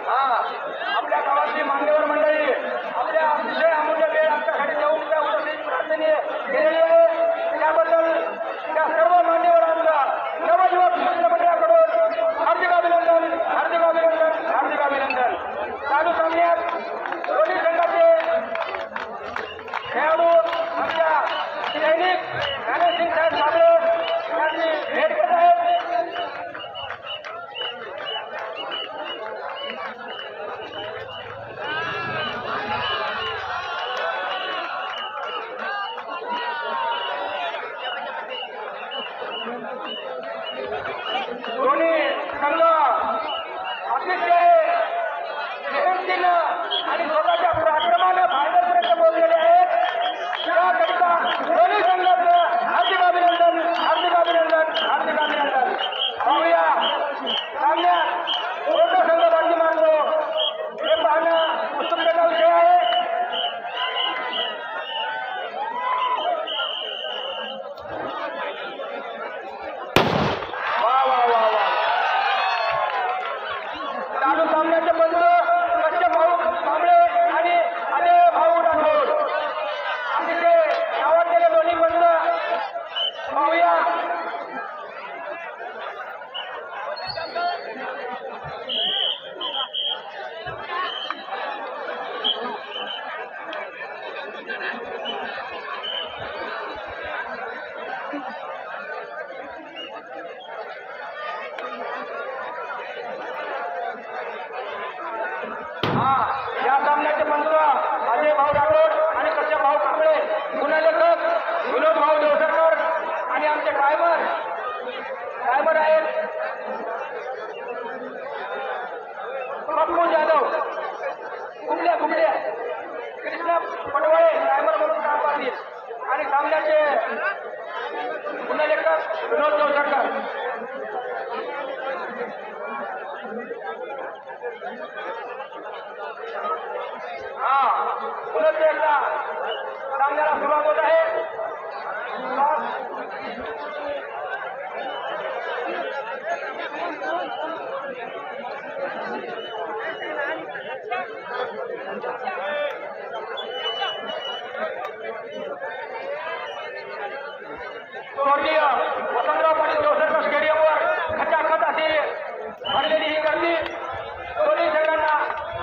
आपल्या गावातली मान्यवर मंडळी आपल्या अतिशय अमूल्य वेळ आमच्यासाठी देऊन त्या उपस्थित प्रार्थने केलेली आहे त्याबद्दल त्या सर्व मान्यवरांचा नवयुवक मित्र मंडळाकडून हार्दिक अभिनंदन हार्दिक अभिनंदन हार्दिक अभिनंदन। चालू सामन्यात दोन्ही संघाचे खेळाडू आमच्या सैनिक ज्ञानेसिंग साहेब साबळे यांनी भेट घेत आहेत। दोन्ही संघ अतिशय मेहनतीनं आणि स्वतःच्या पराक्रमानं फायनलपर्यंत पोहोचलेले आहेत। त्याकरिता दोन्ही संघाचं हार्दिक अभिनंदन हार्दिक अभिनंदन हार्दिक अभिनंदन। पाहूया सामन्यात कोणता संघ बाजी मारतो हे पाहणं उत्सुकतेचा विषय आहे। चालू सामन्याचे पंच कश्यप भाऊ कांबळे आणि अजय भाऊ राठोड अतिशय आवडलेले दोन्ही पंच पाहूया। या सामन्याचे पंच अजय भाऊ राठोड आणि कश्यप भाऊ कांबळे, गुणलेखक विनोद भाऊ देवसरकर आणि आमचे ड्रायव्हर आहेत पप्पू जाधव घुमले कृष्णा पटवाळे ड्रायव्हर म्हणून काम पाहतील आणि सामन्याचे गुणलेखक विनोद देवसरकर। हा पुनश्च एकदा सामन्याला सुरुवात होत आहे. स्वर्गीय वसंतराव पाटील देवसरकर स्टेडियमवर खचाखच अशी भरलेली ही गर्दी दोन्ही संघांना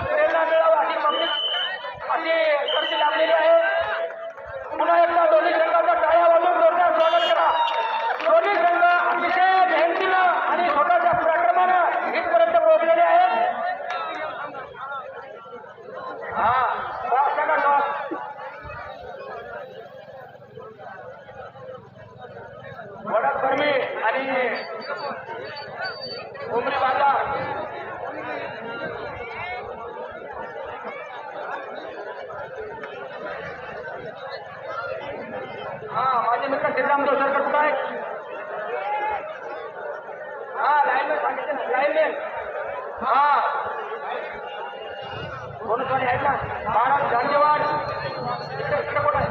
प्रेरणा मिळावी अशी गर्दी लागलेली आहे. पुन्हा एकदा दोन्ही संघाचा टाळ्या वाजवून जोरदार स्वागत करा. दोन्ही संघ अतिशय मेहनतीनं आणि स्वतःच्या पराक्रमानं इथपर्यंत पोहोचलेले आहेत. वडकर्मी आणि उमरी बाजार माझे मित्र सिद्धाम देवसरकर कुठं आहे? लाईनमॅन सांगितले ना, लाईनमॅन कोणतरी आहेत ना, महाराज गांजेवाड इकडे कोण आहे?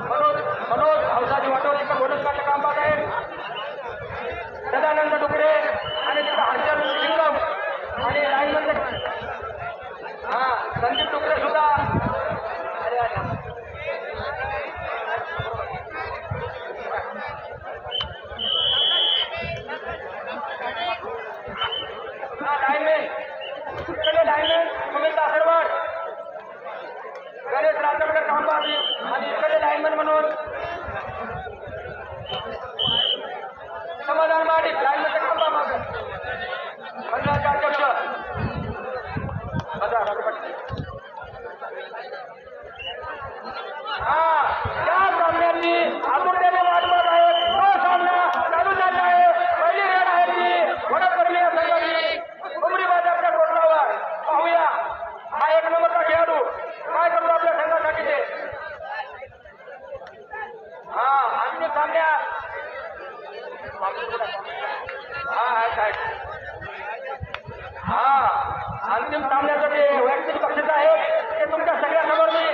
मनोज हौसाजी वाटोल इकडे गोलंदाजाचं काम पाहत आहे. सदानंद डुकरे आणि तिकडे हर्षल सिंगम आणि लाईनमॅन संदीप डुकरे सुद्धा. लाईनमॅन सुमित दासरवाड गणेश राजकर कामबाजी आणि इकडे लाईनमॅन म्हणून समाधान माडिक लाईनमॅनचं कामबा माग मंडळाचे अध्यक्ष या सामन्यांनी आतुरतेने वाट पाहत आहेत. तो सामना चालू झाला आहे. पहिली रेड आहे ती वडकर्मी या संघाची उमरी बाजारच्या कोर्टावर. पाहूया हा एक नंबरचा खेळाडू काय करतो आपल्या संघासाठी ते. अंतिम सामन्यात अंतिम सामन्याचं जे वैयक्तिक बक्षीस आहे ते तुमच्या सगळ्यासमोर मी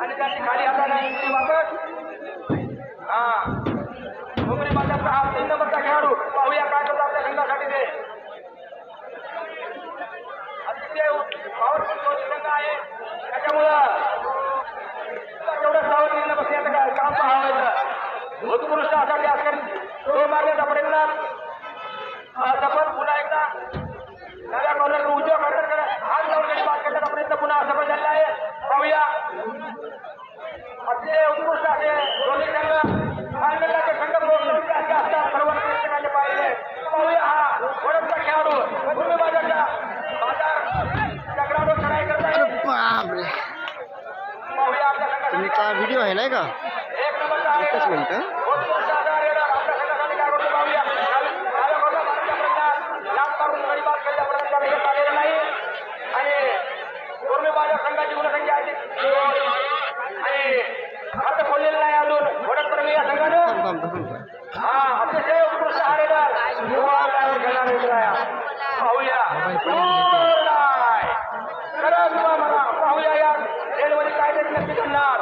आणि त्यांनी खाली हाताने वापस उमरी बाजारचा हा 3 नंबरचा खेळाडू. पाहूया काय करतो आपल्या संघासाठी ते. अतिशय पॉवरफुल संघ आहे त्याच्यामुळं तेवढं सावधगिरीनं बसण्याचं काय काम पाहावायचं. उत्कृष्ट असा त्या तो मारण्याचा प्रयत्न सफल पुन्हा एकदा नव्या कॉलर उजव्या कॉर्नरकडे हात जाऊन गडी बाद करण्याचा प्रयत्न पुन्हा सफल झाला आहे. पाहूया अतिशय उत्कृष्ट असे दोन्ही संघ भांडणाचे संघ असे असतात सर्वांना प्रत्येकाचे पाहिले. पाहूया हा वडकचा खेळाडू उमरी बाजारच्या बाजार ग्राउंडवर चढाई करत आहे. पाहूया आपल्या संघाचा तुमचा व्हिडिओ आहे नाही का? एक नंबरचा एकच मिनिट. संघाची गुणसंख्या आहे आणि हात खोललेला नाही अजून वडकर्मी या संघानं. अतिशय उत्कृष्ट हा रेडर पाहूया पाहूया या रेडमध्ये काहीतरी नक्की घडणार.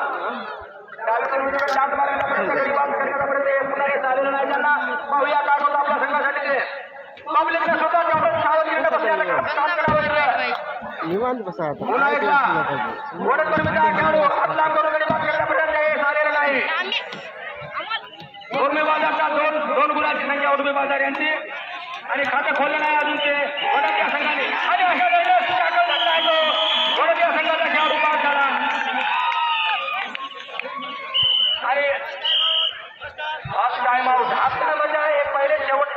डाट मारण्याचा प्रयत्न करण्याचा प्रयत्न पुन्हा हे झालेलं नाही त्यांना. पाहूया काय होतं आपल्या संघासाठी ते पब्लिकने स्वतः तेवढं सावधगिरीने बसण्याचं काम करावं लागलं. निवांत बसा आता. पुन्हा एकदा वडदपरमीचा खेळाडू हात लांब करून गडी बाद करण्याचा प्रयत्न यश आलेला नाही. उर्मी बाजारचा दोन गुणांची संख्या उर्मी बाजार यांची आणि खातं खोललं नाही अजून ते वडद या संघाने आणि अशा वेळेस टाकल झाला आहे तो वडद या संघाचा खेळाडू बाद झाला आणि फर्स्ट टाइम आउट. आता म्हणजे एक पहिले शेवट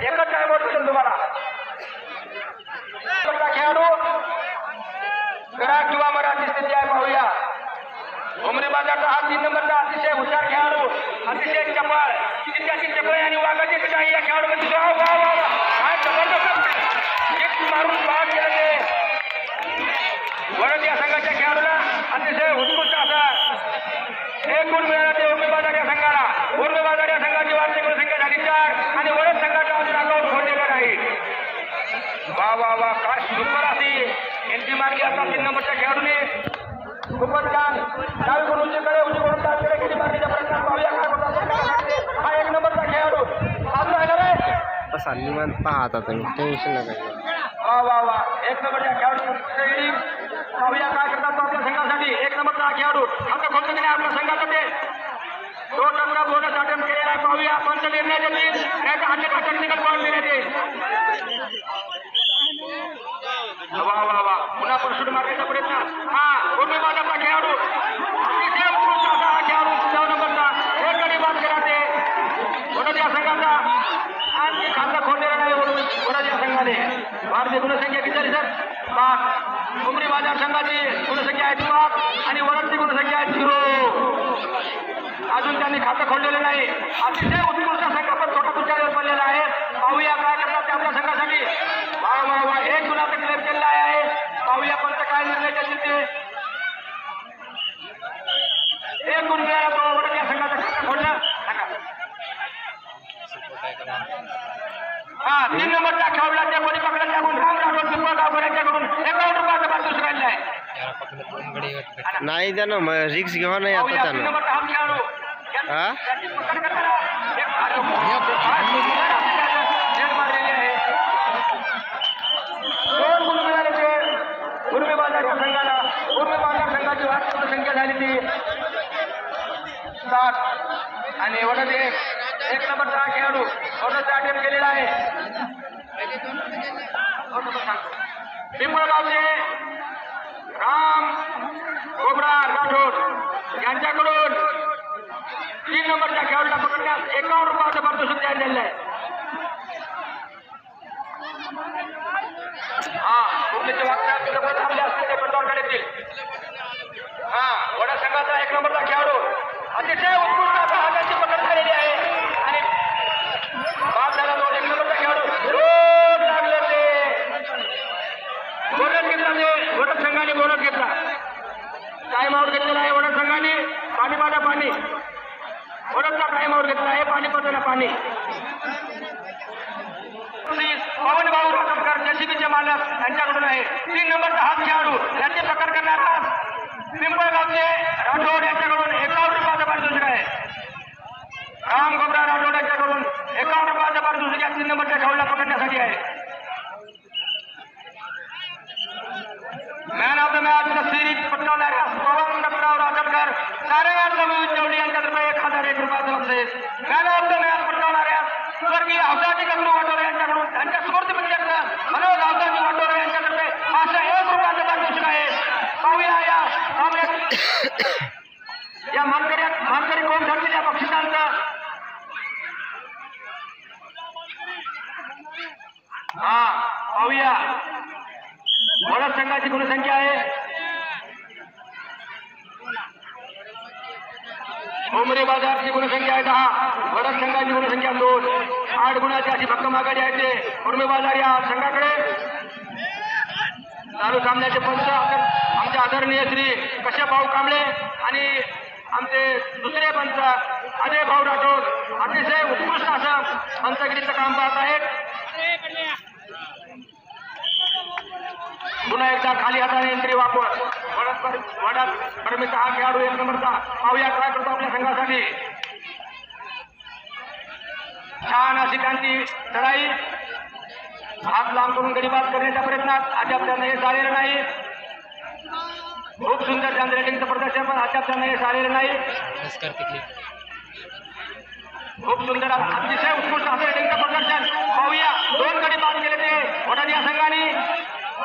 एकच टाइम आउट भेटेल तुम्हाला. खेळाडू करा किंवा मराठी स्थिती आहे पाहूया. उमरी बाजारचा हा 3 नंबरचा अतिशय हुशार खेळाडू अतिशय चपळ तिच्याची चपळ आणि वाघाची पिटाई या खेळाडूमध्ये वा वा वा वा काय जबरदस्त एक मारून बाद केलं ते वडद या संघाच्या खेळाडूला अतिशय उत्कृष्ट असा एक गुण मिळाला ते उर्मी बाजार या संघाला. उर्मी बाजार या संघाची वार्षिक गुणसंख्या झाली 4 आणि वडद संघाचा अजून आगाऊ फोडलेला नाही. वा वा वा काय सुपर अशी एंट्री मारली आता 3 नंबरच्या खेळाडूने. खूपच छान डावीकडून उजवीकडून डावीकडे गेली मारण्याच्या प्रयत्नात पाहूया काय होता. हा 1 नंबरचा खेळाडू चालू आहे ना रे. बसा निवांत पाहा आता तुम्ही टेन्शन नका घेऊ. वा वा वा 1 नंबरच्या खेळाडू पाहूया काय करतात तो आपल्या संघासाठी. 1 नंबरचा खेळाडू आता खोलतो की नाही आपल्या संघासाठी तो टप्पा बोनस अटेम्प्ट केलेला आहे. पाहूया पंच निर्णय देतील त्याचा हाताचा टेक्निकल पॉईंट देण्यात येईल. वा वा वा पुन्हा परशुट मारण्याचा प्रयत्न. हा उर्मी बाजारचा खेळाडू अतिशय उत्कृष्ट असा हा खेळाडू 9 नंबरचा एक गडी बाद केला ते वडद या संघाचा आणि खातं खोललेला नाही वडद या संघाने. भारतीय गुणसंख्या किती सर 5. उमरी बाजार संघाची गुणसंख्या आहे 5 आणि वडदची गुणसंख्या आहे 0. अजून त्यांनी खातं खोललेलं नाही. अतिशय उत्कृष्ट संघ पण छोटा तुमच्यावर पडलेला आहे. पाहूया काय करतात ते आपल्या संघासाठी. वा वा वा 1 गुणाचा क्लेम केलेला आहे. पाहूया पंच काय निर्णय देतील ते. 1 गुण मिळाला तो वडद या संघाचा खातं खोललं. हा 3 नंबरच्या खेळाडूला त्या कोणी पकडलं त्याकडून राम राठोड पिंपळगावकर यांच्याकडून 51 रुपयाचा पारितोषिक राहिलं आहे. नाही त्यानं मग रिक्स घेवा नाही आता पाहूया 3 त्यानं. नंबरचा हा खेळाडू हा त्याची पकड करणारा एक मारलेली आहे. 2 गुण मिळाले ते उर्मी बाजार या संघाला. उर्मी बाजार संघाची वार्षिक संख्या झाली ती 7 आणि वडद 1 नंबरचा खेळाडू वडदचा अटेम्प्ट केलेला आहे. पिंपळगावचे राम गोबरा राठोड यांच्याकडून 3 नंबरच्या खेळाडूला पकडण्यास 51 रुपयाचं पारितोषिक जाहीर झालेलं आहे. हा कुठल्याचे वागतात थांबले असतील ते पडद्यावर येतील. हा वडा संघाचा 1 नंबरचा खेळाडू अतिशय उत्कृष्ट असा हाताची पकड झालेली आहे आणि बाद झाला तो 1 नंबरचा खेळाडू रोड लागले ते बोनस घेतला ते वडद संघाने बोनस घेतला. टाइम आउट घेतलेला आहे वडद संघाने. पाणी पाजा पाणी वडदचा टाइम आउट घेतला आहे. पाणी पाजायला पाणी. पवन भाऊ राठोडकर जेसीबीचे मालक यांच्याकडून आहे. 3 नंबरचा हा खेळाडू याचे प्रकार करण्याचा पिंपळगावचे राठोड यांच्याकडून 51 रुपयाचं पारितोषिक आहे. राम गोबरा राठोड यांच्याकडून 51 रुपयाचं पारितोषिक या 3 नंबरच्या खेळाडूला पकडण्यासाठी आहे. Man of the match series पटकावणाऱ्या पवन दत्तराव राठोडकर सारेगाव जवळी यांच्यातर्फे 1001 रुपयाचं बक्षीस. मॅन ऑफ द मॅच पटकावणाऱ्या स्वर्गीय हौसाची गंगू वाटोरे यांच्याकडून त्यांच्या स्फूर्ती मित्रत्व मनोज हौसाजी वाटोरे यांच्यातर्फे 501 रुपयाचं पारितोषिक आहे. पाहूया या मानकरी कोण ठरतील या बक्षिसांचं. हा पाहूया वडद संघाची गुणसंख्या आहे. उमरी बाजारची गुणसंख्या आहे 10. वडद संघाची गुणसंख्या 2. 8 गुणाची अशी भक्कम आघाडी आहे ते उर्मी बाजार या संघाकडे. चालू सामन्याचे पंच आमचे आदरणीय श्री कश्यप भाऊ कांबळे आणि आमचे दुसरे पंच अजय भाऊ राठोड अतिशय उत्कृष्ट असं पंचगिरीचं काम पाहत आहेत. पुन्हा एकदा खाली हाताने एंट्री वापर वडद परमिता हा खेळाडू 1 नंबरचा. पाहूया काय करतो आपल्या संघासाठी. छान अशी त्यांची चढाई हात लांब करून गडी बाद करण्याच्या प्रयत्नात अद्याप त्यांना यश आलेलं नाही. खूप सुंदर त्यांचं रेटिंगचं प्रदर्शन पण अद्याप त्यांना यश आलेलं नाही. खूप सुंदर अतिशय उत्कृष्ट असं रेटिंगचं प्रदर्शन पाहूया. 2 गडी बाद केले ते वडद या संघाने.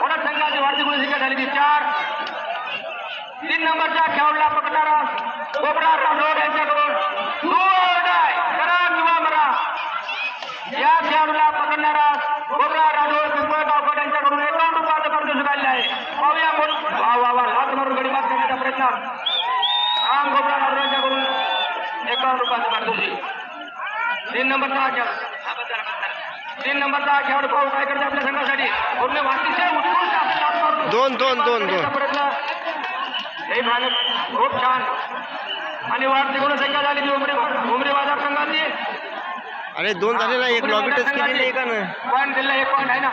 वडद संघाची वार्षिक गुणसंख्या झाली ती 4. 3 नंबरच्या खेळाडूला पकडणारा गोबरा राठोड यांच्याकडून करा किंवा मरा या खेळाडूला पकडणारा गोबरा राठोड पिंपळगावकर यांच्याकडून 51 रुपयाचं पारितोषिक आलेलं आहे. पाहूया कोण वा वा लाथ मारून गडी बाद करण्याचा प्रयत्न राम गोबरा राठोड यांच्याकडून 51 रुपयाचं पारितोषिक. 3 नंबरचा खेळाडू 3 नंबरचा खेळाडू पाहू काय करते आपल्या संघासाठी पूर्ण अतिशय उत्कृष्ट असं लाथ मारून दोन प्रयत्न हे भयानक खूप छान आणि वाढती गुणसंख्या झाली ती उमरी बाजार संघाची. अरे 2 झाले ना, एक लॉबी टच केलेली आहे का ना. पॉईंट दिला 1 पॉईंट आहे ना.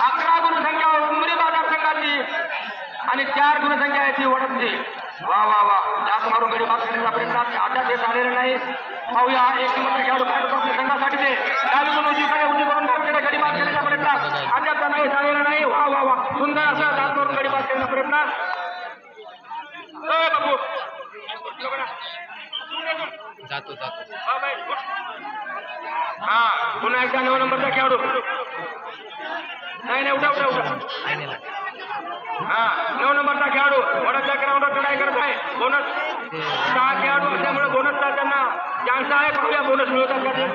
11 गुणसंख्या उमरी बाजार संघाची आणि 4 गुणसंख्या आहे ती वडदची. वा वा वा जास्त मारून गडी बाद करण्याचा प्रयत्न आता ते झालेलं नाही. पाहूया 1 नंबर खेळाडू काय करतो आपल्या संघासाठी ते डावीकडून उजवीकडे डावीकडे गडी बाद करण्याचा प्रयत्न अद्याप त्यांना हे झालेलं नाही. वा वा वा सुंदर असं जास्त मारून गडी बाद करण्याचा प्रयत्न. जातो हा पुन्हा एकदा 9 नंबरचा खेळाडू नाही उठा हा 9 नंबरचा खेळाडू वडदच्या ग्राउंडवर चढाई करत आहे. बोनस 6 खेळाडू असल्यामुळे बोनसचा त्यांना चान्स आहे. पाहूया बोनस मिळवतात का ते.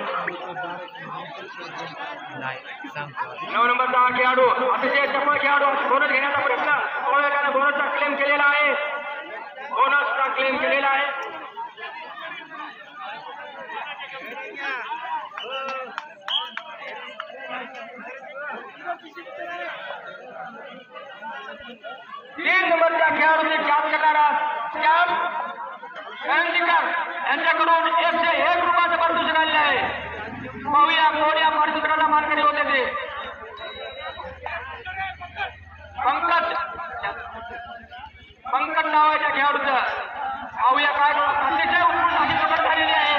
9 नंबरचा खेळाडू अतिशय चपळ खेळाडू बोनस घेण्याचा प्रयत्न पाहूया. त्याने बोनसचा क्लेम केलेला आहे. बोनसचा क्लेम केलेला आहे. तीन नंबरच्या खेळाडूने कॅप करणारा यांच्याकडून 101 रुपयाचं पारितोषिक आलेलं आहे. पाहूया कोण या पारितोषिकाला मानकरी होते ते. पंकज नावाच्या खेळाडूचं पाहूया काय अतिशय उत्कृष्ट अशी पकड झालेली आहे.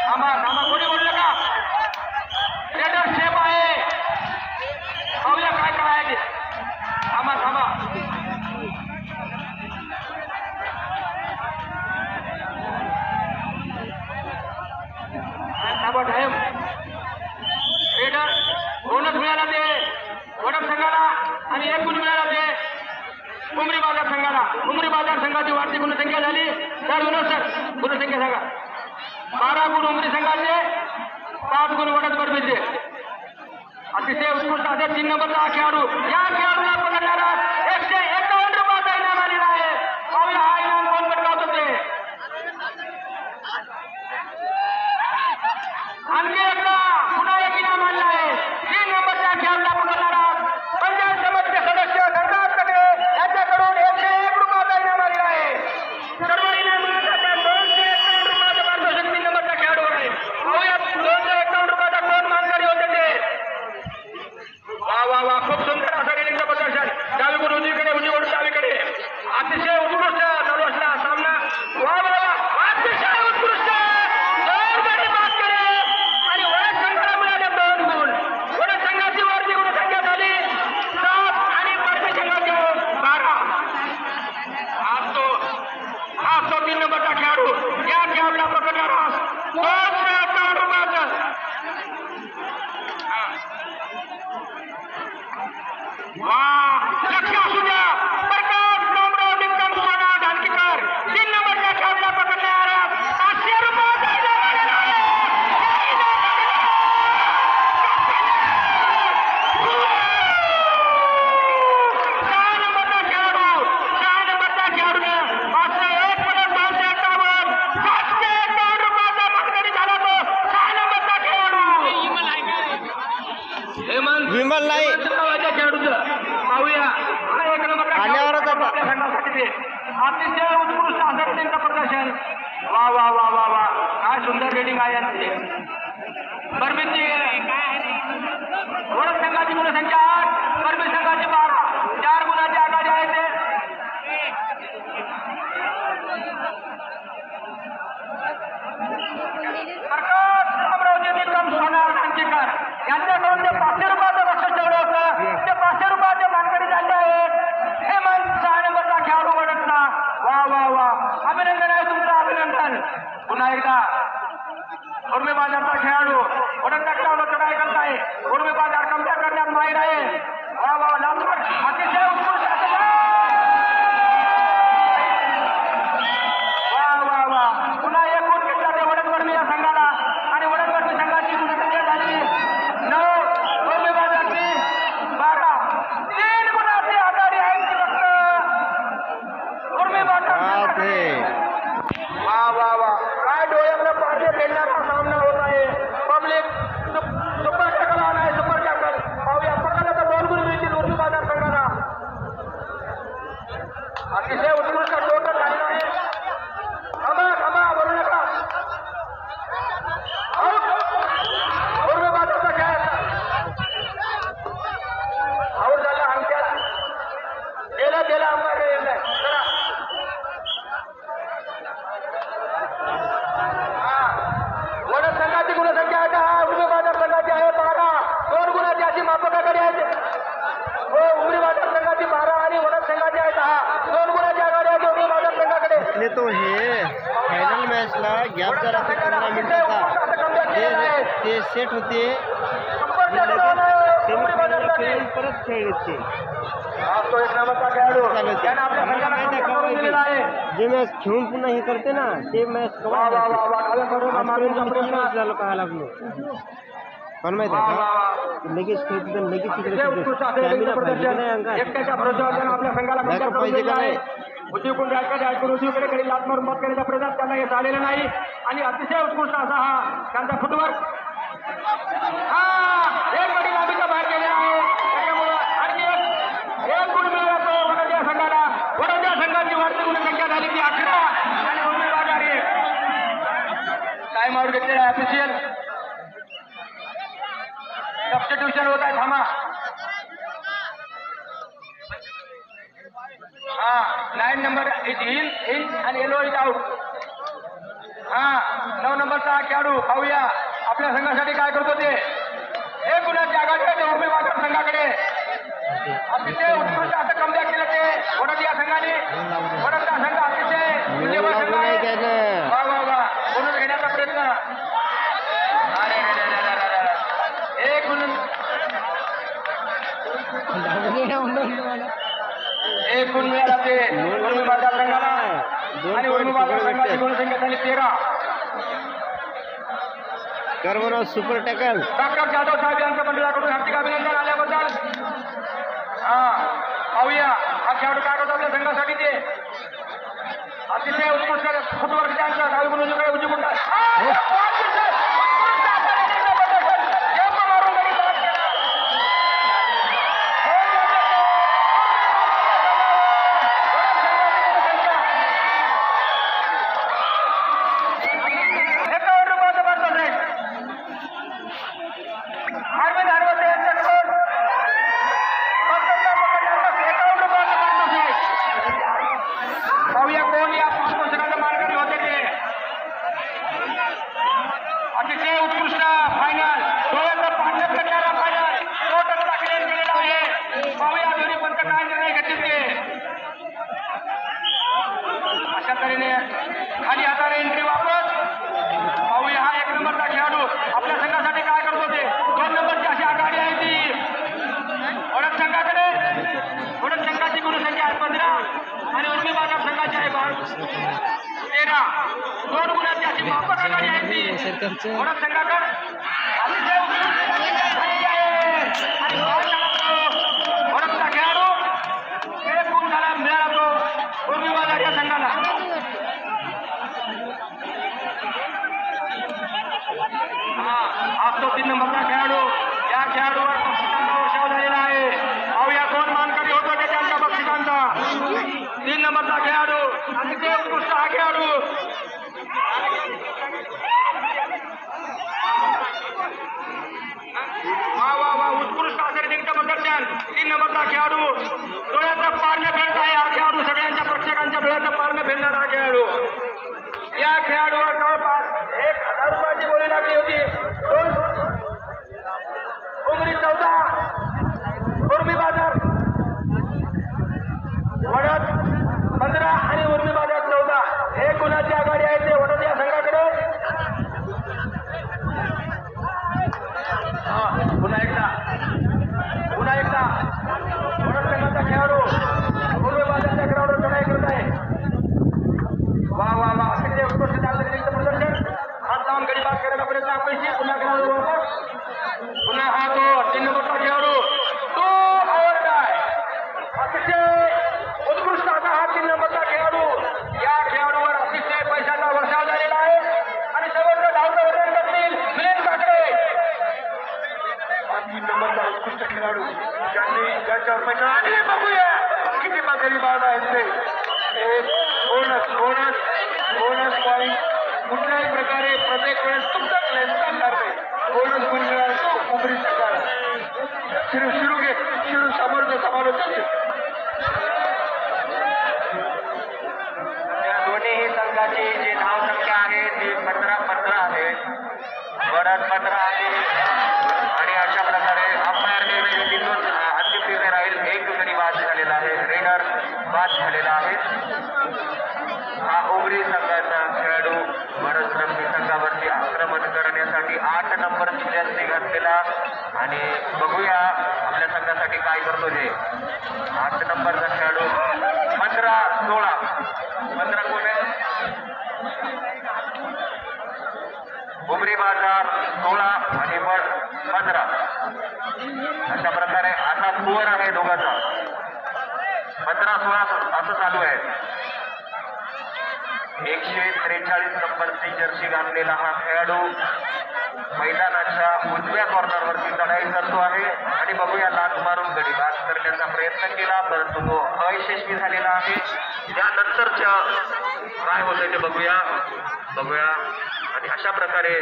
थांबा कोणी बोललं का रेडर शेप आहे. पाहूया काय आहे ते. थांबा टाइम रेडर बोनस मिळाला ते वडद संघाला आणि 1 गुण मिळाला ते उमरी बाजार संघाला. उमरी बाजार संघाची वार्षिक गुणसंख्या झाली 4 गुणोत्तर गुणसंख्या सांगा. 12 गुण उमरी संघाचे 5 गुण वडद बर्बीचे. अतिशय उत्कृष्ट असे 3 नंबरचा खेळाडू या खेळाडूला पकडणारा 151 रुपयाचा इनाम आलेला आहे. पाहूया हा इनाम कोण पटकावतो ते. आणखी एकदा पुन्हा एक इनाम आणलं आहे. 3 नंबरच्या खेळाडूला पकडणारा पंचायत समितीचे सदस्य सरदार कटे यांच्याकडून 101 रुपयाचा इनाम आलेला आहे. सर्व इनाम मिळवण्याचा 251 रुपयाचा पारितोषिक 3 नंबरच्या खेळाडूवर आहे. पाहूया 251 रुपयाचा कोण मानकरी होते ते. वा खूप सुंदर असं रेलिंगचं प्रदर्शन. डावीकडून उजवीकडे डावीकडे अतिशय उत्कृष्ट चालू असला सामना. वा अतिशय उत्कृष्ट 2 गडी बाद केले आणि वडद संघाला मिळाले 2 गुण. वडद संघाची वार्षिक गुणसंख्या झाली 7 आणि बर्बी संघाची 12. हा तो 3 नंबरचा खेळाडू या खेळाडूला पकडणारा 251 रुपयाचं. लक्ष असू द्या प्रकाश डोंबराव निकम सोना ढालकीकर 3 नंबरच्या खेळाडूला पकडणारा 500 रुपयाचा इनाम आलेला आहे. 6 नंबरचा खेळाडूने 501 परत 551 551 रुपयाचा मानकरी झाला तो 6 नंबरचा खेळाडू विमल नाही खेळाडूचं. पाहूया हा 1 नंबरचा आल्यावरच आता आपल्या संघासाठी अतिशय उत्कृष्ट असं रेटिंगचं प्रदर्शन. वा काय सुंदर रेटिंग आहे यांची. बर्बीची वडद संघाची गुणसंख्या 8 बर्बी संघाची 12. 4 गुणाची आघाडी आहे ते. प्रकाश अमरावती उर्मी बाजारचा खेळाडू वडद टकलावर चढाई करत आहे. उर्मी बाजार कमबॅक करण्यात माहीर आहे. वा वा लांबवर अतिशय उत्कृष्ट वा वा वा पुन्हा एक गुण घेतला त्या वडद वर्मी या संघाला आणि वडद वर्मी संघाची गुणसंख्या झाली 9. उर्मी बाजारची 12. 3 गुणाची आघाडी आहे ती फक्त उर्मी बाजार. वा वा वा काय डोळ्याला पारणे फेडण्याचा सामना होत आहे. पब्लिक सुपर टॅकल आहे. सुपर टॅकल पाहूया पकडला तर 2 गुण मिळतील उर्मी बाजार संघाला. अतिशय उत्कृष्ट टोटल राहिला आहे. थांबा बोलू नका. उर्मी बाजारचा खेळ आऊट झाला. अंक्याला गेला अंबाकडे येत नाही. वडद संघाची गुणसंख्या आहे का? उर्मी बाजार संघाची आहे 12. 2 गुणाची अशी मापकाकडे आहेत. हो उर्मी बाजार संघाची 12 आणि वडद संघाची आहे 10. 2 गुणाची आघाडी आहे उर्मी बाजार संघाकडे. इथले तो हे फायनल मॅचला गॅप जरा 15 मिनिटाचा ते सेट होते सेमीफायनल खेळून परत खेळ घेतले. तो एक नंबरचा खेळाडू त्याने आपल्या संघाला करून दिलेला आहे. जे मॅच खेळून पुन्हा हे करते ना ते मॅच वा वा वा वा खाली करून मागणीचा प्रयत्न झालं पाहायला लागलो. पण माहिती आहे का लगेच खेळते तर लगेच अतिशय उत्कृष्ट असे वेगळे प्रदर्शन एकट्याच्या भरोश्यावर त्यानं आपल्या संघाला कमबॅक करून दिलेला आहे. उजवीकडून उजवीकडे कडे लात मारून बाद करण्याचा प्रयत्न त्यांना हे झालेलं नाही आणि अतिशय उत्कृष्ट असा हा त्यांचा फुटवर्क. एक गडी लांबीचा बाहेर गेलेला आहे. त्याच्यामुळं आणखी एक गुण मिळाला तो वडद या संघाला. वडद या संघाची वाढती गुणसंख्या झाली ती 11 आणि उर्मी बाजार 1. टाइम आउट घेतलेला आहे ऑफिशियल. सबस्टिट्यूशन होत आहे. थांबा. 9 नंबर इज इन आणि येलो इज आउट. 9 नंबरचा खेळाडू पाहूया आपल्या संघासाठी काय करतो ते. 1 गुणाची आघाडी आहे उर्मी बाजार संघाकडे. अतिशय उत्कृष्ट असं कमबॅक केलं ते वडद या संघाने. वडदचा संघ अतिशय विजयवान संघ आहे. वा वा वा बोनस घेण्याचा प्रयत्न. अरे एक गुण मिळाला ते उर्मी बाजार संघाला आणि उर्मी बाजार संघाची गुणसंख्या झाली 13. कर्मराव सुपर टॅकल डॉक्टर जाधव साहेब यांच्या मंडळाकडून हार्दिक अभिनंदन आल्याबद्दल. पाहूया हा खेळाडू काय करतो आपल्या संघासाठी ते. अतिशय उत्कृष्ट फुटवर्क त्यांचा डावी गुणूकडे उजवी गुंडा पाहूया कोण या 5 पुस्तकाचा मार्गाने होते ते. अतिशय उत्कृष्ट फायनल डोळ्याचा पाठ्य करणारा फायनल तो टक्का क्लिअर केलेला आहे. पाहूया दोन्ही पंच काय निर्णय घेतील ते. अशा तऱ्हेने खाली हाताने एंट्री वापस. पाहूया हा 1 नंबरचा खेळाडू आपल्या संघासाठी काय करतो ते. 2 नंबरची अशी आघाडी आहे ती वडद संघाकडे. वडद संघाची गुणसंख्या आहे 15 आणि उर्मी बाजार संघाची आहे 13. 2 गुणाची अशी माफक आघाडी आहे ती वडद संघाकडे. अतिशय झालेली आहे आणि वडदचा खेळाडू 1 गुण झाला मिळाला तो उर्मी बाजार या संघाला. आज तो 3 नंबरचा खेळाडू या खेळाडूवर बक्षिसांचा वर्षाव झालेला आहे. पाहूया कोण मानकरी होतो ते त्यांच्या बक्षिसांचा. 3 नंबरचा खेळाडू अतिशय उत्कृष्ट हा खेळाडू. वा उत्कृष्ट असे रिंगचं प्रदर्शन. 3 नंबरचा खेळाडू डोळ्याचं पारणं फेडत आहे. हा खेळाडू सगळ्यांच्या प्रेक्षकांच्या डोळ्याचं पारणं फेडणारा हा खेळाडू. या खेळाडूवर जवळपास 1000 रुपयाची बोली लागली होती. 14 उर्मी बाजार वडद 15 आणि उर्मी बाजार 14. 1 गुणाची आघाडी आहे ते वडद या संघाकडे. मारायची पुन्हा खेळाडू वापस पुन्हा हा तो 3 नंबरचा खेळाडू तो आवडलाय अतिशय उत्कृष्ट असा हा 3 नंबरचा खेळाडू या खेळाडूवर अतिशय पैशाचा वर्षाव झालेला आहे आणि शेवटचं धावचं वर्णन करतील सुनील काकडे 3 नंबरचा उत्कृष्ट खेळाडू ज्यांनी ज्यांच्यावर पैसा आणि बघूया किती माघारी बाळा आहेत ते एक बोनस पॉईंट कुठल्याही प्रकारे प्रत्येक वेळेस तुमचा क्लेम चालणार नाही बोनस गुण मिळाला उमरी सरकार शिरू समोरचं समालोचन या दोन्ही संघाची जी धाव संख्या आहे ती 15 आहे वरद 15 आहे आणि अशा प्रकारे अंपायर निर्णय तिथून अंतिम निर्णय राहील एक गडी बाद झालेला आहे रेडर बाद झालेला आहे हा उमरी संघाचा खेळाडू वरद रंगी संघावरती आक्रमण करण्यासाठी 8 नंबरची जर्सी घातलेला आणि बघूया आपल्या संघासाठी काय करतो हे 8 नंबरचा खेळाडू 15 कोण आहे उमरी बाजार 16 आणि 15 अशा प्रकारे असा स्कोअर आहे दोघांचा 15-16 असं चालू आहे 143 नंबरची जर्सी घातलेला हा खेळाडू मैदानाच्या उजव्या कॉर्नरवरती चढाई करतो आहे आणि बघूया लात मारून गडी बाद करण्याचा प्रयत्न केला परंतु तो अयशस्वी झालेला आहे त्यानंतरच्या काय होतंय ते बघूया आणि अशा प्रकारे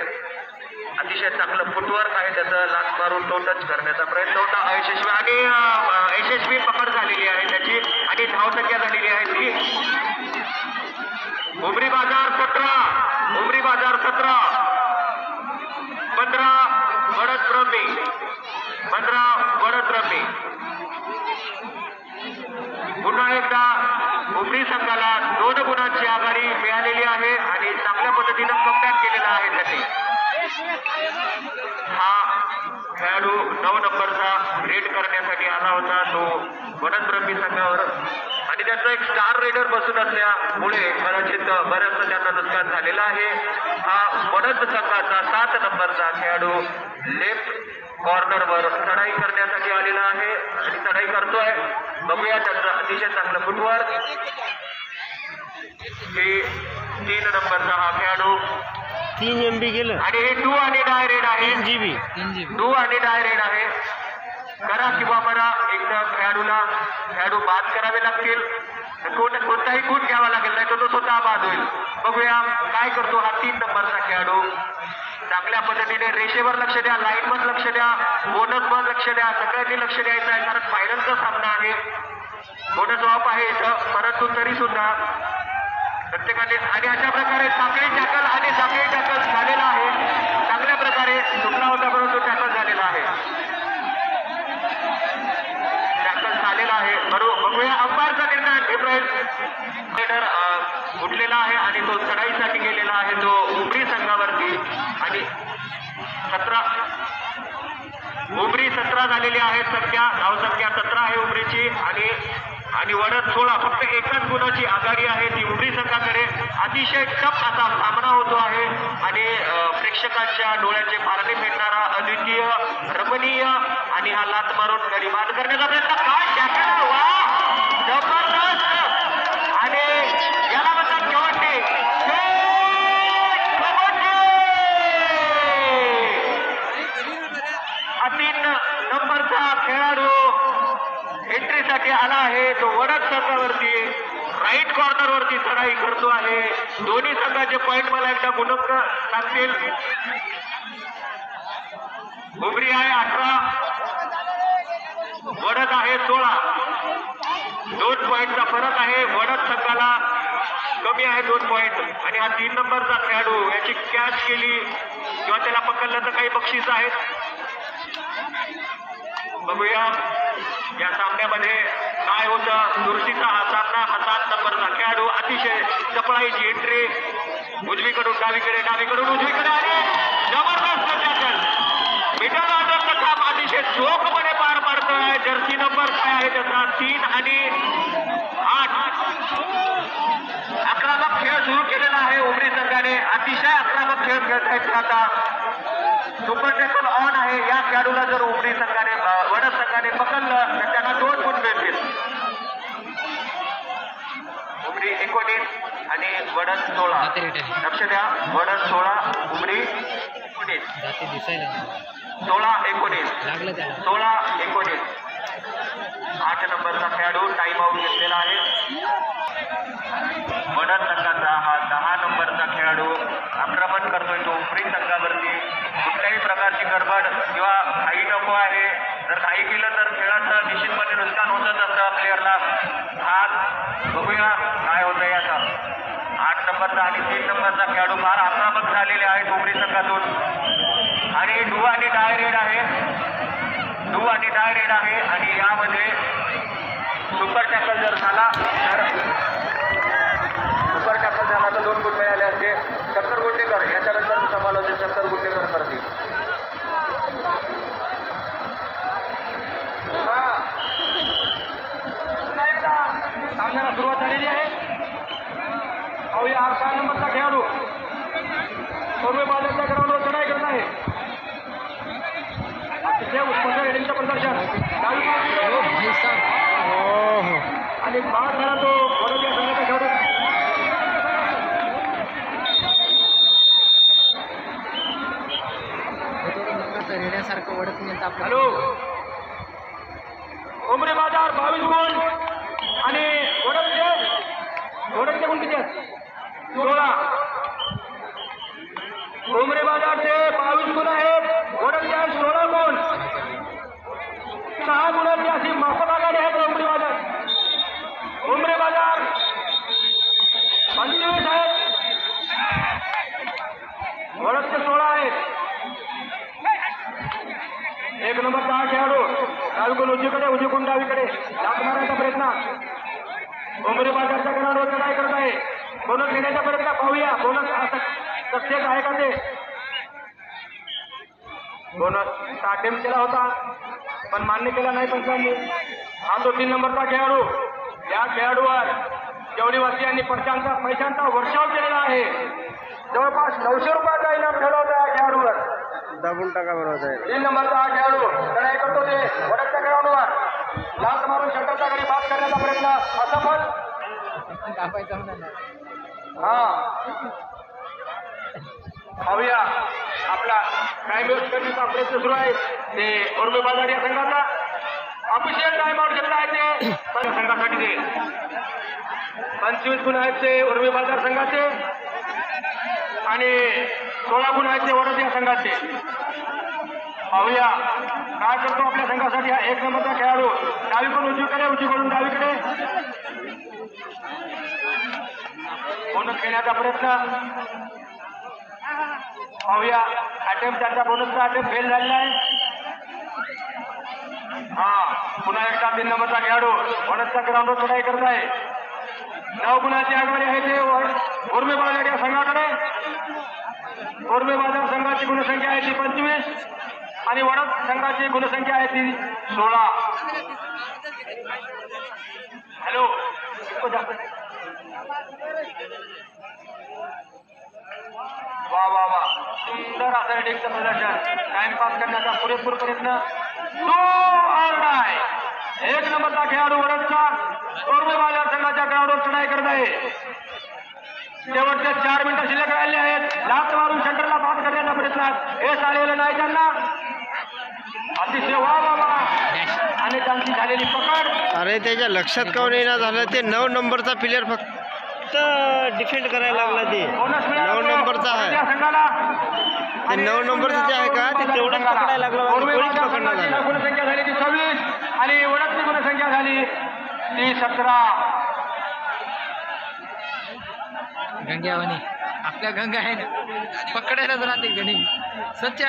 अतिशय चांगलं फुटवर्क आहे त्याचं लात मारून तो टच करण्याचा प्रयत्न होता अयशस्वी आणि यशस्वी पकड झालेली आहे त्याची आणि धावसंख्या झालेली आहे ती उमरी बाजार 17 15 वडद रमी पुन्हा एकदा उमरी संघाला 2 गुणांची आघाडी मिळालेली आहे आणि चांगल्या पद्धतीनं कमबॅक केलेला आहे त्याने हा खेळाडू 9 नंबरचा रेड करण्यासाठी आला होता तो वडद रमी संघावर आणि त्याचा एक स्टार रेडर बसून असल्यामुळे कदाचित बऱ्याचसा त्यांना नुकसान झालेलं आहे हा वडद संघाचा 7 नंबरचा खेळाडू लेफ्ट कॉर्नरवर चढाई करण्यासाठी आलेला आहे आणि चढाई करतोय बघूया त्याचं अतिशय चांगलं फुटवर्क हे 3 नंबरचा हा खेळाडू 3 MB गेलं आणि हे 2 आणि डाय रेड आहे 3 GB 2 आणि डाय रेड आहे करा किंवा मला एकदा खेळाडू बाद करावे लागतील कोणताही गुण घ्यावा लागेल नाही तर तो स्वतः बाद होईल बघूया काय करतो हा 3 नंबरचा खेळाडू चांगल्या पद्धतीने रेषेवर लक्ष द्या लाईनवर लक्ष द्या बोनसवर लक्ष द्या सगळ्यांनी लक्ष द्यायचं आहे कारण फायनलचा सामना आहे बोनस ऑफ आहे इथं परंतु तरी सुद्धा प्रत्येकाने आणि अशा प्रकारे साखळी टॅकल झालेला आहे चांगल्या प्रकारे सुटला होता परंतु टॅकल झालेला आहे बघूया अंपायरचा निर्णय रेडर उठलेला आहे आणि तो चढाईसाठी गेलेला आहे तो उमरी संघावरती आणि 17 झालेली आहे धावसंख्या 17 आहे उमरीची आणि वडद 16 फक्त एकच गुणाची आघाडी आहे ती उमरी संघाकडे अतिशय टफ असा सामना होतो आहे आणि प्रेक्षकांच्या डोळ्याचे पारणे फेडणारा अद्वितीय रमणीय आणि हा लात मारून गडी बाद करण्याचा प्रयत्न काय टॅकल वा जबरदस्त आणि याला म्हणतात कबड्डी 3 नंबरचा खेळाडू एंट्रीसाठी आला आहे तो वडद संघावरती राईट कॉर्नरवरती चढाई करतो आहे दोन्ही संघाचे पॉईंट मला एकदा गुणक सांगतील उमरी आहे 18 वडद आहे 16 2 पॉईंटचा फरक आहे वडद संघाला कमी आहे 2 पॉईंट आणि हा 3 नंबरचा खेळाडू याची कॅच केली किंवा त्याला पकडलं तर काही बक्षीस आहेत बघूया या सामन्यामध्ये काय होतं दुर्सीचा हा सामना हा 7 नंबरचा खेळाडू अतिशय चपळाईची एंट्री उजवीकडून डावीकडून उजवीकडे आणि जबरदस्त टॅकल मिडल ऑर्डरचा काम अतिशय चोखपणे पार पाडतोय जर्सी नंबर काय आहे त्याचा 3 आणि 8 आक्रमक खेळ सुरू केलेला आहे उमरी संघाने अतिशय आक्रमक खेळ खेळत आहेत आता खेळाडूला जर उमरी संघाने वडद संघाने पकडलं तर त्यांना 2 गुण मिळतील. उमरी 19 आणि वडद 16. लक्ष द्या, वडद 16 उमरी 19. 16-19 16-19. 8 नंबरचा खेळाडू टाइम आउट घेतलेला आहे. वडद संघाचा हा 10 नंबरचा खेळाडू आक्रमण करतोय तो उमरी संघावरती. कुठल्याही प्रकारची गडबड किंवा काही नको आहे. जर काही केलं तर खेळाचं निश्चितपणे नुकसान होतच असतं प्लेअरला. आज बघूया काय होतं याचा. 8 नंबरचा आणि 3 नंबरचा खेळाडू फार आक्रमक झालेले आहेत उमरी संघातून आणि डू आणि डाय रेड आहे आणि यामध्ये सुपर टॅकल जर झाला तर 2 गुण मिळाले असते. शंकर गुंडेकर याच्यानंतर समालोचन शंकर गुंडेकर करतील. सामन्याला सुरुवात झालेली आहे. पाहूया 6 नंबरचा खेळाडू पूर्व बाजारच्या ग्राउंडवर चढाई करत आहे. अतिशय उत्कृष्ट रेडिंगचं प्रदर्शन आणि बाद झाला तो वडद या संघाचा खेळाडू. हॅलो, उमरी बाजार 22 गुण आणि वडदचे गुण किती आहेत? 16. उमरी बाजारचे 22 गुण आहेत, वडदचे 16 गुण. 6 गुणांची अशी माफक आघाडी आहे उमरी बाजार. उमरी बाजार 25 आहेत, वडदचे 16 आहेत. 1 नंबरचा हा खेळाडू डावीकडून उजवीकडून डावीकडे लाथ मारण्याचा प्रयत्न उमरी बाजारच्या ग्राउंडवर चढाई करत आहे. बोनस घेण्याचा प्रयत्न. पाहूया बोनस सक्सेस आहे का ते. बोनस अटेम्प्ट केला होता पण मान्य केला नाही पंचांनी. हा तो 3 नंबरचा खेळाडू. या खेळाडूवर जेवढीवासियांनी पैशांचा वर्षाव केलेला आहे. जवळपास 900 रुपयाचा इनाम ठरवला या खेळाडूवर. दाबून टाका बरोबर आहे. 3 नंबरचा हा खेळाडू लढाई करतो ते वडदच्या ग्राउंडवर. लाथ मारून शटरच्या कडे बाद करण्याचा प्रयत्न असफल. पाहूया आपला टाइम वेस्ट करण्याचा प्रयत्न सुरू आहे ते उर्मी बाजार या संघाचा. ऑफिशियल टाइम आउट घेतला आहे ते संघासाठी. ते 25 गुण आहेत ते उर्मी बाजार संघाचे आणि 16 गुण आहेत ते वडद या संघाचे. पाहूया काय करतो आपल्या संघासाठी हा 1 नंबरचा खेळाडू. डावीकडून उजवीकडून डावीकडे बोनस घेण्याचा प्रयत्न. पाहूया अटेम्प्ट त्यांचा बोनसचा अटेम्प्ट फेल झालेला आहे. पुन्हा एकदा 3 नंबरचा खेळाडू वडदच्या ग्राउंडवर चढाई करत आहे. 9 गुणाची आघाडी आहे ते उर्मी बाजार या संघाकडे. उर्मी बाजार संघाची गुणसंख्या आहे ती 25 आणि वडद संघाची गुणसंख्या आहे ती 16. हॅलो, वा वा वा, सुंदर असं रेडिंगचं प्रदर्शन. टाइमपास करण्याचा पुरेपूर प्रयत्न. 1 नंबरचा खेळाडू वडदचा उर्मी बाजार संघाच्या ग्राउंडवर चढाई करत आहे. शेवटचे 4 मिनिटं शिल्लक राहिले आहेत. लाथ मारून शंकरला बाद करण्याचा प्रयत्न. हे आलेलं नाही त्यांना. अतिशय वा वा वा आणि त्यांची झालेली पकड. अरे त्याच्या लक्षात काऊन येईना झालं ते 9 नंबरचा प्लेअर फक्त डिफेंड करायला लागला. ते 9 नंबरचा आहे. ते 9 नंबरचं जे आहे का ते तेवढंच पकडायला लागलं. पकडणार झालं. गुणसंख्या झाली ती 26 आणि वडदची गुणसंख्या झाली ती 17. गंग्यावानी आपल्या गंगा आहे ना, पकडायलाच राहते गणी. सच्चा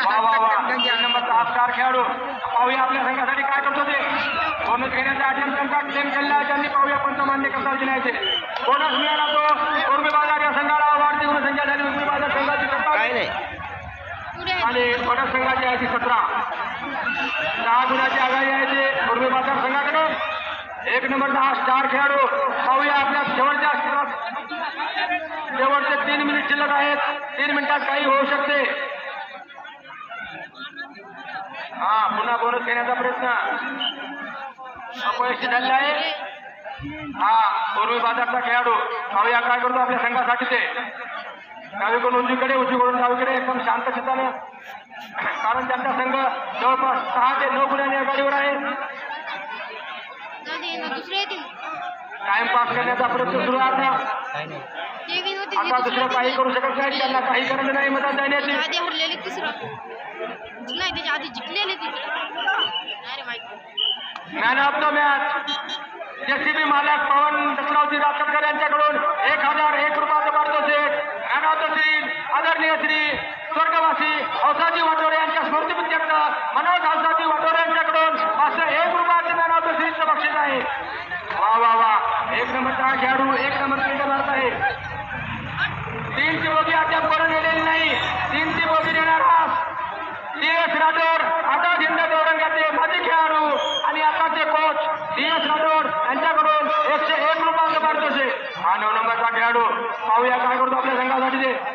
नंबरचा 4 खेळाडू. पाहूया आपल्या संघासाठी काय करतो ते. बोनस घेण्याचा अटेम्प्ट त्यांचा क्लेम केलेला आहे त्यांनी. पाहूया पंचमान्य करता की नाही ते. बोनस मिळाला तो उर्मी बाजार या संघाला. वाढती गुणसंख्या झाली उर्मी बाजार संघाची 27 आणि वडद संघाची आहे ती 17. 6 गुणाची आघाडी आहे ते उर्मी बाजार संघाकडे. 1 नंबरचा हा स्टार खेळाडू. पाहूया आपल्या शेवटचे 3 मिनिट शिल्लक आहेत. 3 मिनिटात काही होऊ शकते. हा पुन्हा बोनस घेण्याचा प्रयत्न अपयशी झालेला आहे. हा पूर्वी बाजारचा खेळाडू पाहूया काय करतो आपल्या संघासाठी ते. डावीकडून उजवीकडून डावीकडे एकदम शांत चित्ताने, कारण त्यांचा संघ जवळपास 6 ते 9 गुणांनी आघाडीवर आहे. टाइमपास करण्याचा प्रयत्न सुरू आहे आता दुसरं काही करू शकत नाही. त्यांना काही करायचं नाही मतदान देण्याची. Man of the match JCB मालक पवन दत्तरावजी रातकर यांच्याकडून 1001 रुपयाचं पारितोषिक. मॅन ऑफ द सीरीज आदरणीय श्री स्वर्गवासी हौसाजी वाटोरे यांच्या स्मृतीप्रित्यर्थ मनोज हौसाजी वाटोरे यांच्याकडून 501 रुपयाचे मॅन ऑफ द सीरीजचं बक्षीस आहे. वा वा वा, 1 नंबरचा खेळाडू 1 नंबर क्रिकेट मारत आहे. 3ची बोगी अद्याप करून गेलेली नाही. 3ची बोगी देणार DS राठोड, आता हिंद औरंगाचे माजी खेळाडू आणि आताचे कोच DS राठोड यांच्याकडून 101 रुपयाचं पारितोषिक. हा 9 नंबरचा खेळाडू पाहूया काय करतो आपल्या संघासाठी ते.